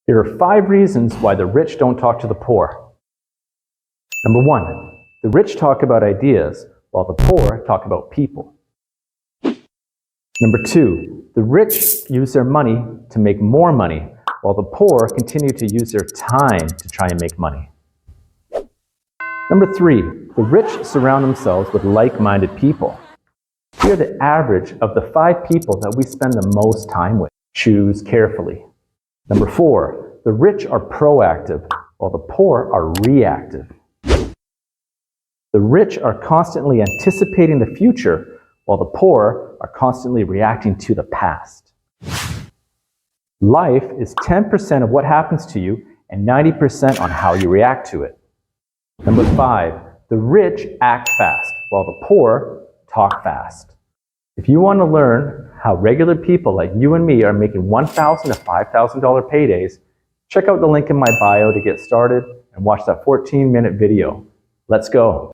Here are 5 reasons why the rich don't talk to the poor. Number 1, the rich talk about ideas while the poor talk about people. Number 2, the rich use their money to make more money while the poor continue to use their time to try and make money. Number 3, the rich surround themselves with like-minded people. We are the average of the 5 people that we spend the most time with. Choose carefully. Number 4, the rich are proactive while the poor are reactive. The rich are constantly anticipating the future while the poor are constantly reacting to the past. Life is 10% of what happens to you and 90% on how you react to it. Number 5, the rich act fast while the poor talk fast. If you want to learn how regular people like you and me are making $1,000 to $5,000 paydays, check out the link in my bio to get started and watch that 14-minute video. Let's go.